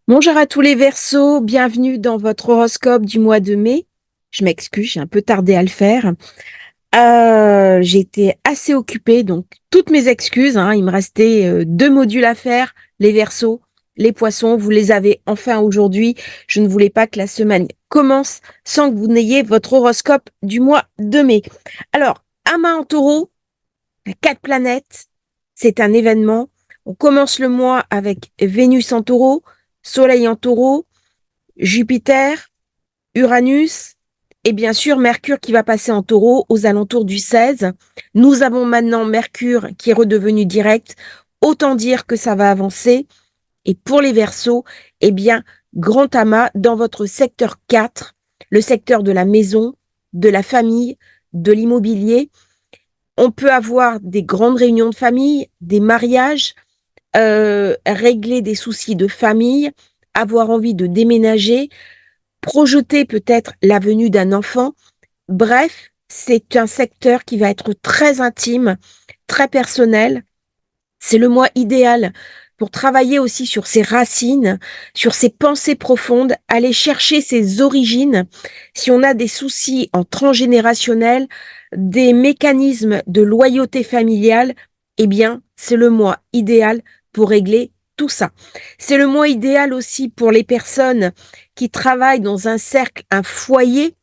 Bonjour à tous les Verseaux, bienvenue dans votre horoscope du mois de mai. Je m'excuse, j'ai un peu tardé à le faire. J'ai été assez occupée, donc toutes mes excuses, hein. Il me restait deux modules à faire, les Verseaux, les Poissons. Vous les avez enfin aujourd'hui. Je ne voulais pas que la semaine commence sans que vous n'ayez votre horoscope du mois de mai. Alors, Amas en Taureau, 4 planètes, c'est un événement. On commence le mois avec Vénus en Taureau, Soleil en Taureau, Jupiter, Uranus et bien sûr Mercure qui va passer en Taureau aux alentours du 16. Nous avons maintenant Mercure qui est redevenu direct. Autant dire que ça va avancer. Et pour les Verseaux, eh bien, grand amas dans votre secteur 4, le secteur de la maison, de la famille, de l'immobilier. On peut avoir des grandes réunions de famille, des mariages, régler des soucis de famille, avoir envie de déménager, projeter peut-être la venue d'un enfant. Bref, c'est un secteur qui va être très intime, très personnel. C'est le mois idéal pour travailler aussi sur ses racines, sur ses pensées profondes, aller chercher ses origines. Si on a des soucis en transgénérationnel, des mécanismes de loyauté familiale, eh bien, c'est le mois idéal pour régler tout ça. C'est le mois idéal aussi pour les personnes qui travaillent dans un cercle, un foyer,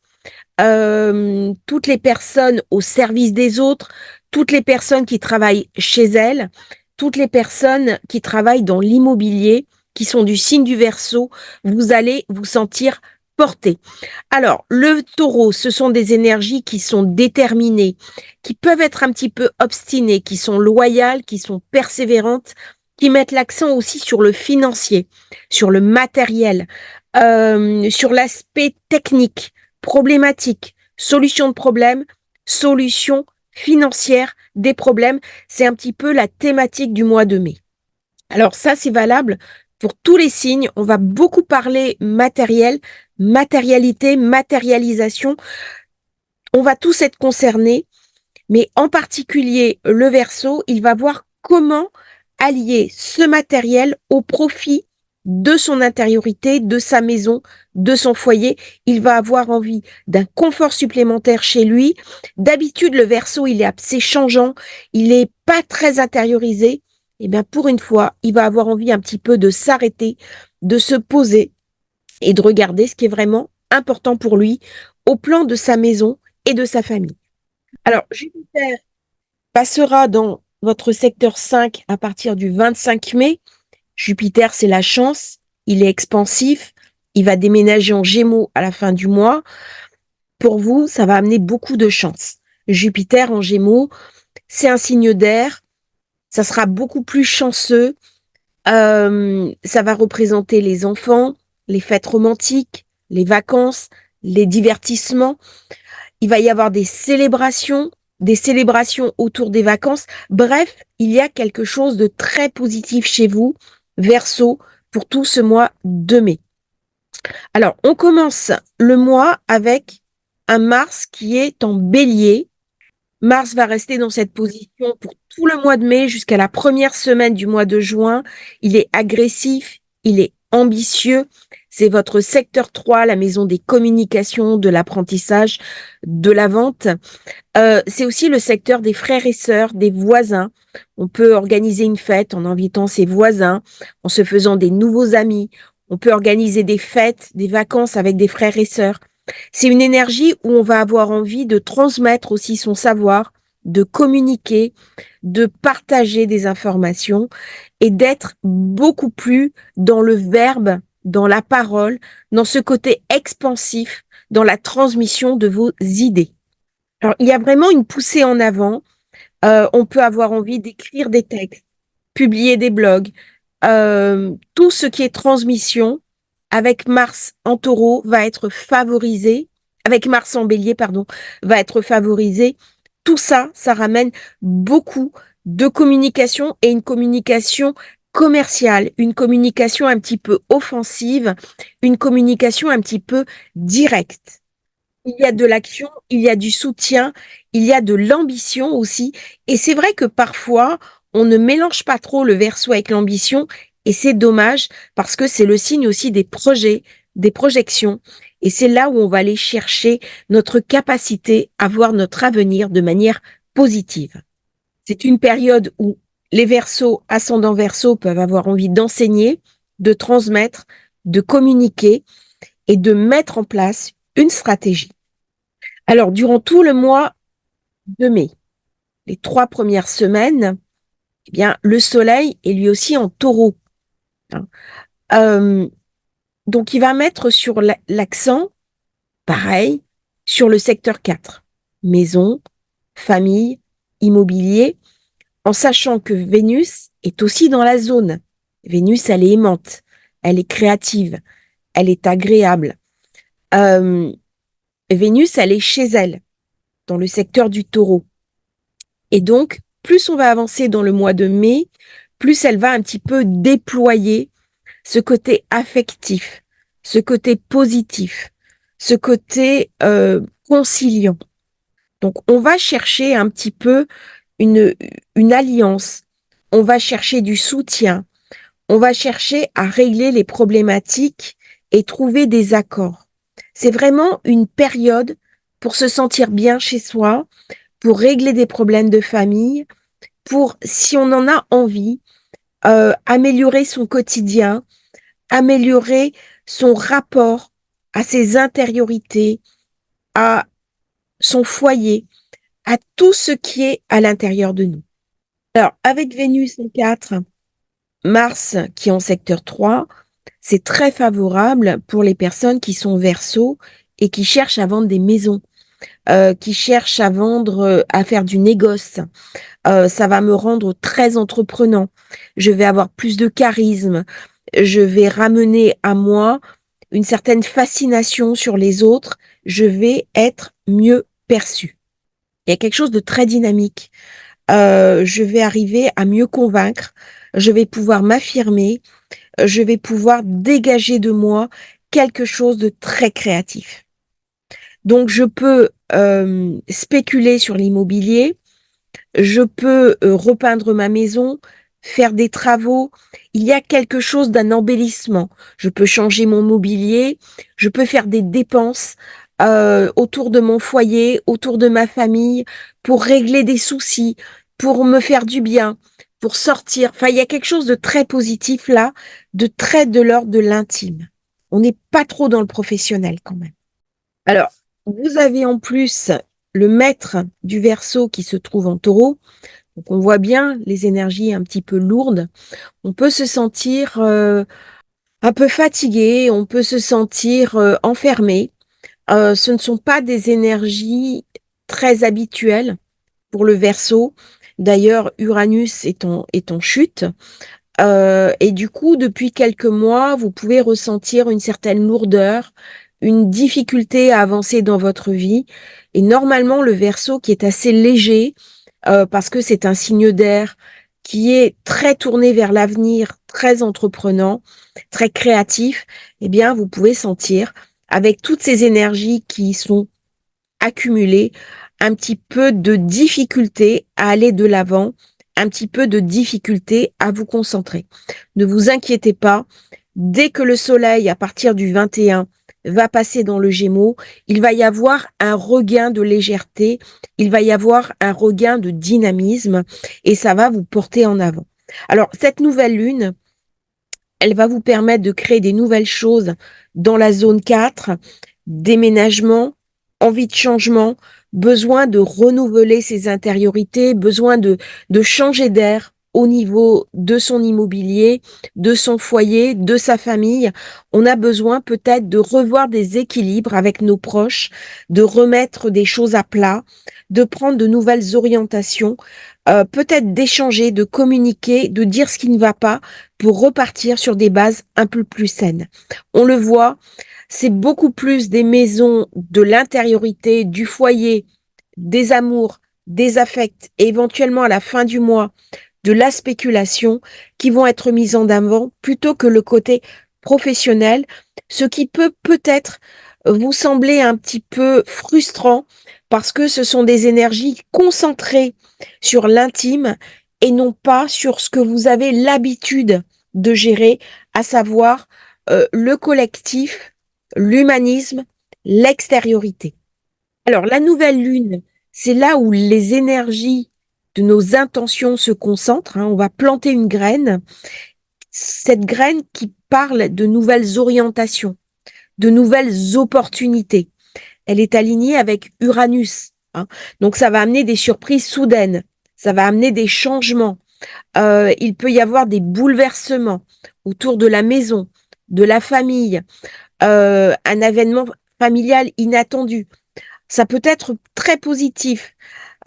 toutes les personnes au service des autres, toutes les personnes qui travaillent chez elles, toutes les personnes qui travaillent dans l'immobilier, qui sont du signe du Verseau, vous allez vous sentir porté. Alors, le taureau, ce sont des énergies qui sont déterminées, qui peuvent être un petit peu obstinées, qui sont loyales, qui sont persévérantes, qui mettent l'accent aussi sur le financier, sur le matériel, sur l'aspect technique, problématique, solution de problème, solution financière des problèmes. C'est un petit peu la thématique du mois de mai. Alors ça, c'est valable pour tous les signes. On va beaucoup parler matériel, matérialité, matérialisation. On va tous être concernés, mais en particulier le Verseau, il va voir comment allier ce matériel au profit de son intériorité, de sa maison, de son foyer. Il va avoir envie d'un confort supplémentaire chez lui. D'habitude, le Verseau, il est assez changeant, il n'est pas très intériorisé. Et bien, pour une fois, il va avoir envie un petit peu de s'arrêter, de se poser et de regarder ce qui est vraiment important pour lui au plan de sa maison et de sa famille. Alors, Jupiter passera dans votre secteur 5 à partir du 25 mai. Jupiter, c'est la chance, il est expansif, il va déménager en Gémeaux à la fin du mois. Pour vous, ça va amener beaucoup de chance. Jupiter en Gémeaux, c'est un signe d'air, ça sera beaucoup plus chanceux, ça va représenter les enfants, les fêtes romantiques, les vacances, les divertissements. Il va y avoir des célébrations autour des vacances. Bref, il y a quelque chose de très positif chez vous, Verseau, pour tout ce mois de mai. Alors, on commence le mois avec un Mars qui est en Bélier. Mars va rester dans cette position pour tout le mois de mai jusqu'à la première semaine du mois de juin. Il est agressif, il est ambitieux. C'est votre secteur 3, la maison des communications, de l'apprentissage, de la vente. C'est aussi le secteur des frères et sœurs, des voisins. On peut organiser une fête en invitant ses voisins, en se faisant des nouveaux amis. On peut organiser des fêtes, des vacances avec des frères et sœurs. C'est une énergie où on va avoir envie de transmettre aussi son savoir, de communiquer, de partager des informations et d'être beaucoup plus dans le verbe, dans la parole, dans ce côté expansif, dans la transmission de vos idées. Alors, il y a vraiment une poussée en avant. On peut avoir envie d'écrire des textes, publier des blogs, tout ce qui est transmission avec Mars en taureau va être favorisé, avec Mars en bélier, pardon, va être favorisé. Tout ça, ça ramène beaucoup de communication et une communication commerciale, une communication un petit peu offensive, une communication un petit peu directe. Il y a de l'action, il y a du soutien, il y a de l'ambition aussi. Et c'est vrai que parfois, on ne mélange pas trop le verso avec l'ambition Et c'est dommage parce que c'est le signe aussi des projets, des projections. Et c'est là où on va aller chercher notre capacité à voir notre avenir de manière positive. C'est une période où les Verseaux, ascendants Verseaux, peuvent avoir envie d'enseigner, de transmettre, de communiquer et de mettre en place une stratégie. Alors, durant tout le mois de mai, les 3 premières semaines, eh bien, le Soleil est lui aussi en Taureau. Hein. Donc, il va mettre sur l'accent, pareil, sur le secteur 4. Maison, famille, immobilier, en sachant que Vénus est aussi dans la zone. Vénus, elle est aimante, elle est créative, elle est agréable. Vénus, elle est chez elle, dans le secteur du Taureau. Et donc, plus on va avancer dans le mois de mai, plus elle va un petit peu déployer ce côté affectif, ce côté positif, ce côté conciliant. Donc, on va chercher un petit peu une alliance, on va chercher du soutien, on va chercher à régler les problématiques et trouver des accords. C'est vraiment une période pour se sentir bien chez soi, pour régler des problèmes de famille, pour, si on en a envie, améliorer son quotidien, améliorer son rapport à ses intériorités, à son foyer, à tout ce qui est à l'intérieur de nous. Alors, avec Vénus en 4, Mars qui est en secteur 3, c'est très favorable pour les personnes qui sont Verseaux et qui cherchent à vendre des maisons, qui cherchent à vendre, à faire du négoce. Ça va me rendre très entreprenant. Je vais avoir plus de charisme. Je vais ramener à moi une certaine fascination sur les autres. Je vais être mieux perçue. Il y a quelque chose de très dynamique. Je vais arriver à mieux convaincre. Je vais pouvoir m'affirmer. Je vais pouvoir dégager de moi quelque chose de très créatif. Donc, je peux spéculer sur l'immobilier. Je peux repeindre ma maison, faire des travaux. Il y a quelque chose d'un embellissement. Je peux changer mon mobilier, je peux faire des dépenses autour de mon foyer, autour de ma famille, pour régler des soucis, pour me faire du bien, pour sortir. Enfin, il y a quelque chose de très positif là, de très de l'ordre de l'intime. On n'est pas trop dans le professionnel quand même. Alors, vous avez en plus le maître du Verseau qui se trouve en Taureau. Donc, on voit bien les énergies un petit peu lourdes. On peut se sentir un peu fatigué, on peut se sentir enfermé. Ce ne sont pas des énergies très habituelles pour le Verseau. D'ailleurs, Uranus est en chute. Et du coup, depuis quelques mois, vous pouvez ressentir une certaine lourdeur, une difficulté à avancer dans votre vie. Et normalement, le Verseau, qui est assez léger, parce que c'est un signe d'air qui est très tourné vers l'avenir, très entreprenant, très créatif, eh bien, vous pouvez sentir, avec toutes ces énergies qui sont accumulées, un petit peu de difficulté à aller de l'avant, un petit peu de difficulté à vous concentrer. Ne vous inquiétez pas, dès que le soleil, à partir du 21, va passer dans le Gémeaux, il va y avoir un regain de légèreté, il va y avoir un regain de dynamisme et ça va vous porter en avant. Alors, cette nouvelle lune, elle va vous permettre de créer des nouvelles choses dans la zone 4, déménagement, envie de changement, besoin de renouveler ses intériorités, besoin de changer d'air au niveau de son immobilier, de son foyer, de sa famille. On a besoin peut-être de revoir des équilibres avec nos proches, de remettre des choses à plat, de prendre de nouvelles orientations, peut-être d'échanger, de communiquer, de dire ce qui ne va pas pour repartir sur des bases un peu plus saines. On le voit, c'est beaucoup plus des maisons de l'intériorité, du foyer, des amours, des affects, et éventuellement à la fin du mois, de la spéculation qui vont être mises en avant plutôt que le côté professionnel, ce qui peut peut-être vous sembler un petit peu frustrant parce que ce sont des énergies concentrées sur l'intime et non pas sur ce que vous avez l'habitude de gérer, à savoir le collectif, l'humanisme, l'extériorité. Alors, la nouvelle lune, c'est là où les énergies de nos intentions se concentrent, hein. On va planter une graine, cette graine qui parle de nouvelles orientations, de nouvelles opportunités. Elle est alignée avec Uranus, hein. Donc, ça va amener des surprises soudaines, ça va amener des changements. Il peut y avoir des bouleversements autour de la maison, de la famille, un événement familial inattendu. Ça peut être très positif.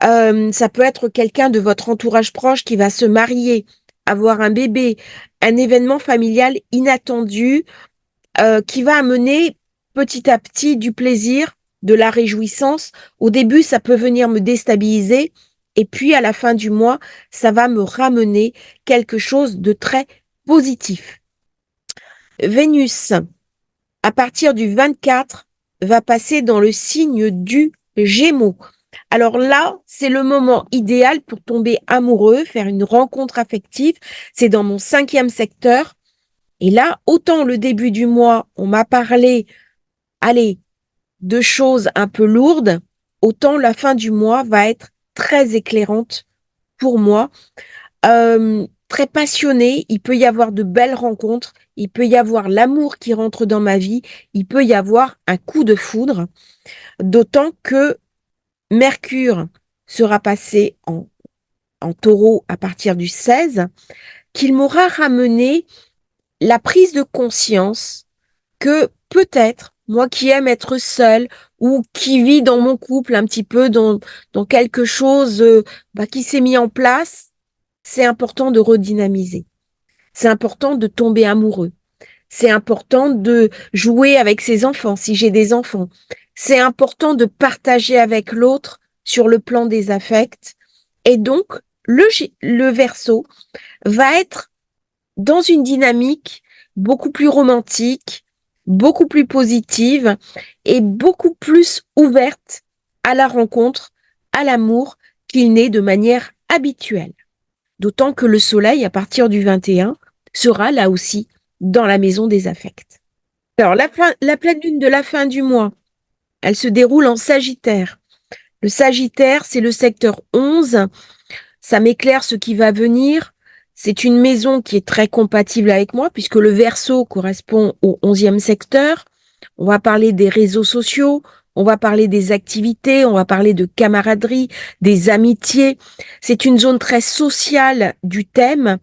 Ça peut être quelqu'un de votre entourage proche qui va se marier, avoir un bébé, un événement familial inattendu qui va amener petit à petit du plaisir, de la réjouissance. Au début, ça peut venir me déstabiliser et puis à la fin du mois, ça va me ramener quelque chose de très positif. Vénus, à partir du 24, va passer dans le signe du Gémeaux. Alors là, c'est le moment idéal pour tomber amoureux, faire une rencontre affective. C'est dans mon 5e secteur. Et là, autant le début du mois, on m'a parlé, allez, de choses un peu lourdes, autant la fin du mois va être très éclairante pour moi. Très passionnée, il peut y avoir de belles rencontres, il peut y avoir l'amour qui rentre dans ma vie, il peut y avoir un coup de foudre, d'autant que Mercure sera passé en taureau à partir du 16, qu'il m'aura ramené la prise de conscience que peut-être, moi qui aime être seule ou qui vis dans mon couple un petit peu dans quelque chose qui s'est mis en place, c'est important de redynamiser. C'est important de tomber amoureux. C'est important de jouer avec ses enfants, si j'ai des enfants. C'est important de partager avec l'autre sur le plan des affects. Et donc, le Verseau va être dans une dynamique beaucoup plus romantique, beaucoup plus positive et beaucoup plus ouverte à la rencontre, à l'amour qu'il n'est de manière habituelle. D'autant que le soleil, à partir du 21, sera là aussi dans la maison des affects. Alors, la pleine lune de la fin du mois, elle se déroule en Sagittaire. Le Sagittaire, c'est le secteur 11. Ça m'éclaire ce qui va venir. C'est une maison qui est très compatible avec moi puisque le Verseau correspond au 11e secteur. On va parler des réseaux sociaux, on va parler des activités, on va parler de camaraderie, des amitiés. C'est une zone très sociale du thème.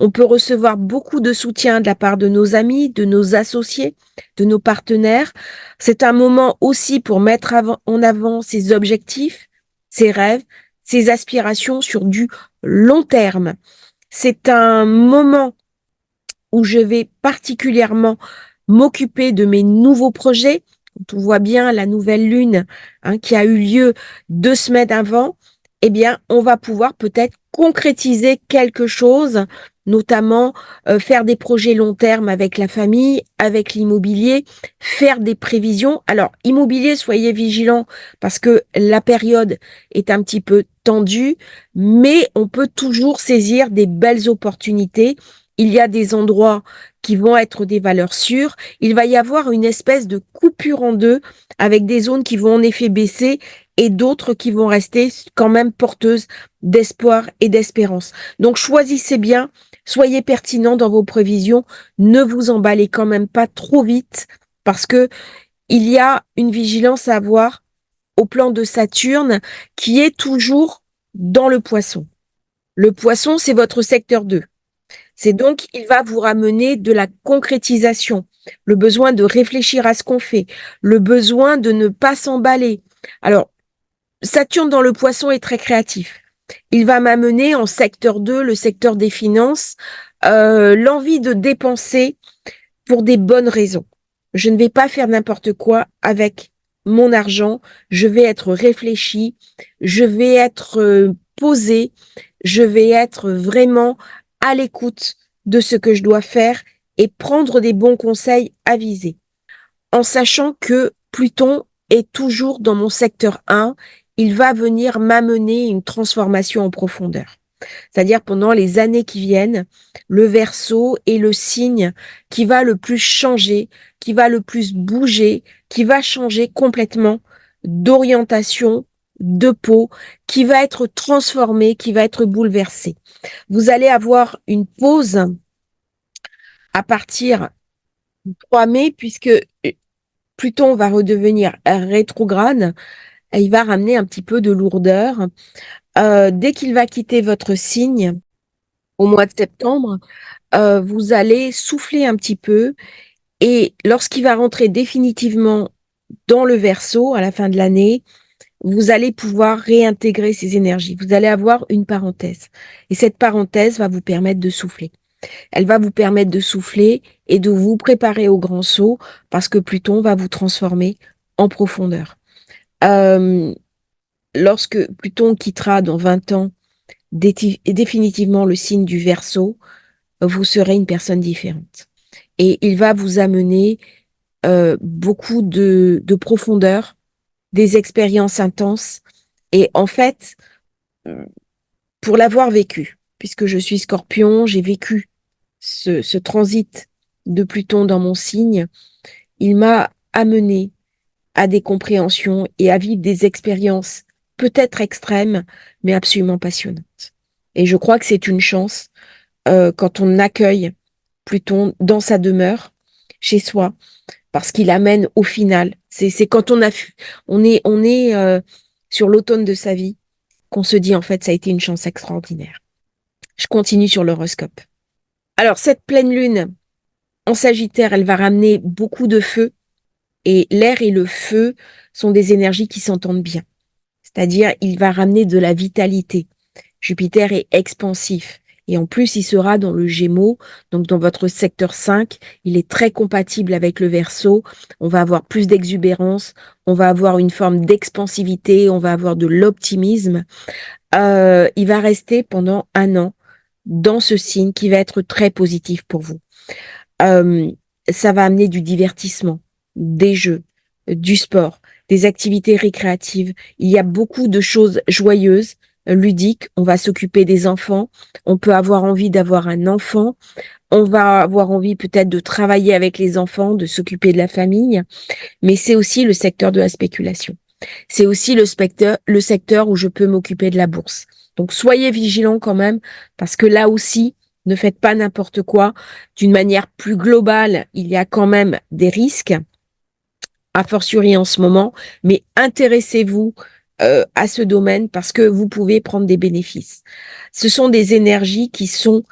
On peut recevoir beaucoup de soutien de la part de nos amis, de nos associés, de nos partenaires. C'est un moment aussi pour mettre en avant ses objectifs, ses rêves, ses aspirations sur du long terme. C'est un moment où je vais particulièrement m'occuper de mes nouveaux projets. Quand on voit bien la nouvelle lune qui a eu lieu 2 semaines avant, eh bien, on va pouvoir peut-être concrétiser quelque chose, notamment faire des projets long terme avec la famille, avec l'immobilier, faire des prévisions. Alors, immobilier, soyez vigilants parce que la période est un petit peu tendue, mais on peut toujours saisir des belles opportunités. Il y a des endroits qui vont être des valeurs sûres. Il va y avoir une espèce de coupure en deux avec des zones qui vont en effet baisser et d'autres qui vont rester quand même porteuses d'espoir et d'espérance. Donc choisissez bien, soyez pertinents dans vos prévisions, ne vous emballez quand même pas trop vite parce que il y a une vigilance à avoir au plan de Saturne qui est toujours dans le Poisson. Le Poisson, c'est votre secteur 2. C'est donc, il va vous ramener de la concrétisation, le besoin de réfléchir à ce qu'on fait, le besoin de ne pas s'emballer. Alors, Saturne dans le Poisson est très créatif. Il va m'amener en secteur 2, le secteur des finances, l'envie de dépenser pour des bonnes raisons. Je ne vais pas faire n'importe quoi avec mon argent. Je vais être réfléchi, je vais être posé, je vais être vraiment à l'écoute de ce que je dois faire et prendre des bons conseils avisés. En sachant que Pluton est toujours dans mon secteur 1, il va venir m'amener une transformation en profondeur. C'est-à-dire pendant les années qui viennent, le Verseau est le signe qui va le plus changer, qui va le plus bouger, qui va changer complètement d'orientation, de peau, qui va être transformé, qui va être bouleversé. Vous allez avoir une pause à partir du 3 mai, puisque Pluton va redevenir rétrograde, et il va ramener un petit peu de lourdeur. Dès qu'il va quitter votre signe, au mois de septembre, vous allez souffler un petit peu, et lorsqu'il va rentrer définitivement dans le Verseau à la fin de l'année, vous allez pouvoir réintégrer ces énergies. Vous allez avoir une parenthèse. Et cette parenthèse va vous permettre de souffler. Elle va vous permettre de souffler et de vous préparer au grand saut parce que Pluton va vous transformer en profondeur. Euh, Lorsque Pluton quittera dans 20 ans définitivement le signe du Verseau, vous serez une personne différente. Et il va vous amener beaucoup de profondeur, des expériences intenses. Et en fait, pour l'avoir vécu, puisque je suis Scorpion, j'ai vécu ce transit de Pluton dans mon signe, il m'a amené à des compréhensions et à vivre des expériences peut-être extrêmes, mais absolument passionnantes. Et je crois que c'est une chance quand on accueille Pluton dans sa demeure, chez soi, parce qu'il amène au final. C'est quand on est sur l'automne de sa vie qu'on se dit en fait ça a été une chance extraordinaire. Je continue sur l'horoscope. Alors cette pleine lune en Sagittaire, elle va ramener beaucoup de feu et l'air et le feu sont des énergies qui s'entendent bien. C'est-à-dire il va ramener de la vitalité. Jupiter est expansif. Et en plus, il sera dans le Gémeaux, donc dans votre secteur 5. Il est très compatible avec le Verseau. On va avoir plus d'exubérance, on va avoir une forme d'expansivité, on va avoir de l'optimisme. Il va rester pendant 1 an dans ce signe qui va être très positif pour vous. Euh, Ça va amener du divertissement, des jeux, du sport, des activités récréatives. Il y a beaucoup de choses joyeuses, ludiques. On va s'occuper des enfants. On peut avoir envie d'avoir un enfant. On va avoir envie peut-être de travailler avec les enfants, de s'occuper de la famille. Mais c'est aussi le secteur de la spéculation. C'est aussi le secteur où je peux m'occuper de la bourse. Donc soyez vigilants quand même, parce que là aussi, ne faites pas n'importe quoi. D'une manière plus globale, il y a quand même des risques, a fortiori en ce moment, mais intéressez-vous à ce domaine parce que vous pouvez prendre des bénéfices. Ce sont des énergies qui sont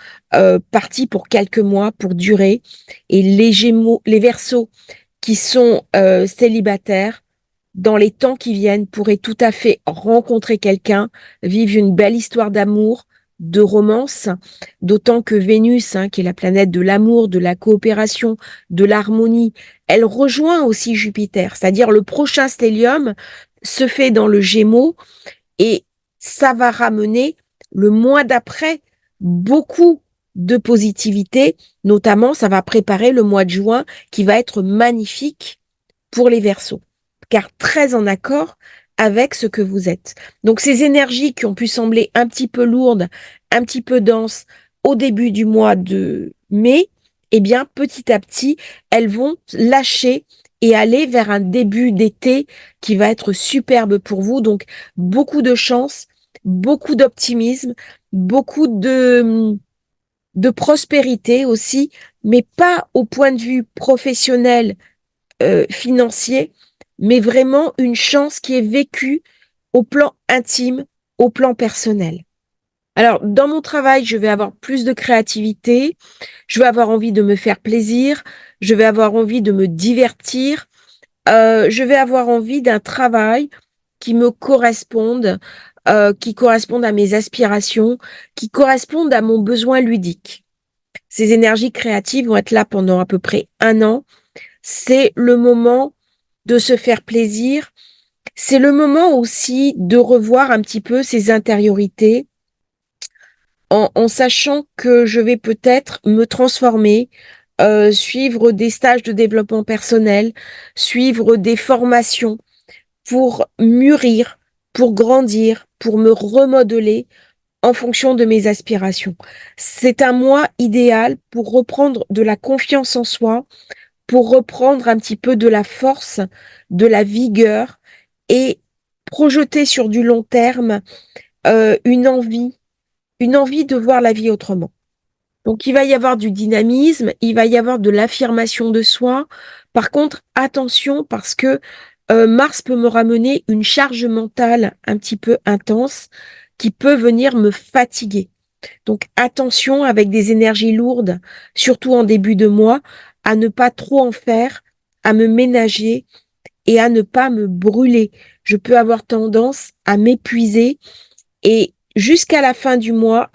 parties pour quelques mois, pour durer, et les Gémeaux, les Verseaux qui sont célibataires, dans les temps qui viennent, pourraient tout à fait rencontrer quelqu'un, vivre une belle histoire d'amour, de romance, d'autant que Vénus, hein, qui est la planète de l'amour, de la coopération, de l'harmonie, elle rejoint aussi Jupiter, c'est-à-dire le prochain stellium se fait dans le Gémeaux et ça va ramener le mois d'après beaucoup de positivité, notamment ça va préparer le mois de juin qui va être magnifique pour les Verseaux, car très en accord avec ce que vous êtes. Donc ces énergies qui ont pu sembler un petit peu lourdes, un petit peu denses au début du mois de mai, eh bien petit à petit, elles vont lâcher et aller vers un début d'été qui va être superbe pour vous. Donc beaucoup de chance, beaucoup d'optimisme, beaucoup de prospérité aussi, mais pas au point de vue professionnel financier, mais vraiment une chance qui est vécue au plan intime, au plan personnel. Alors, dans mon travail, je vais avoir plus de créativité, je vais avoir envie de me faire plaisir, je vais avoir envie de me divertir, je vais avoir envie d'un travail qui me corresponde, qui corresponde à mes aspirations, qui corresponde à mon besoin ludique. Ces énergies créatives vont être là pendant à peu près 1 an. C'est le moment de se faire plaisir. C'est le moment aussi de revoir un petit peu ses intériorités en sachant que je vais peut-être me transformer, suivre des stages de développement personnel, suivre des formations pour mûrir, pour grandir, pour me remodeler, en fonction de mes aspirations. C'est un mois idéal pour reprendre de la confiance en soi, pour reprendre un petit peu de la force, de la vigueur et projeter sur du long terme une envie de voir la vie autrement. Donc, il va y avoir du dynamisme, il va y avoir de l'affirmation de soi. Par contre, attention parce que Mars peut me ramener une charge mentale un petit peu intense qui peut venir me fatiguer. Donc, attention avec des énergies lourdes, surtout en début de mois, à ne pas trop en faire, à me ménager et à ne pas me brûler. Je peux avoir tendance à m'épuiser et jusqu'à la fin du mois,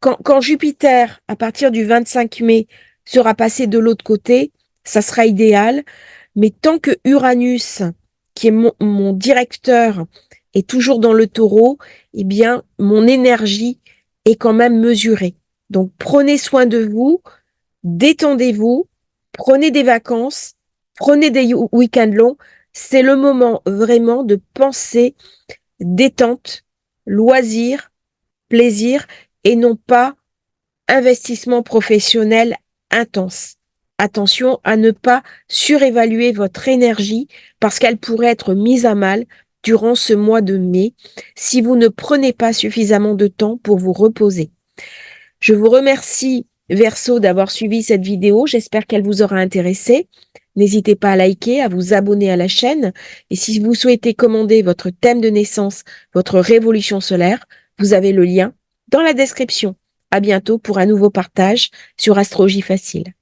quand Jupiter, à partir du 25 mai, sera passé de l'autre côté, ça sera idéal. Mais tant que Uranus, qui est mon directeur, est toujours dans le taureau, eh bien, mon énergie est quand même mesurée. Donc, prenez soin de vous, détendez-vous, prenez des vacances, prenez des week-ends longs. C'est le moment vraiment de penser détente, loisir, plaisir et non pas investissement professionnel intense. Attention à ne pas surévaluer votre énergie parce qu'elle pourrait être mise à mal durant ce mois de mai si vous ne prenez pas suffisamment de temps pour vous reposer. Je vous remercie, Verseau, d'avoir suivi cette vidéo. J'espère qu'elle vous aura intéressé. N'hésitez pas à liker, à vous abonner à la chaîne. Et si vous souhaitez commander votre thème de naissance, votre révolution solaire, vous avez le lien dans la description. À bientôt pour un nouveau partage sur Astrologie Facile.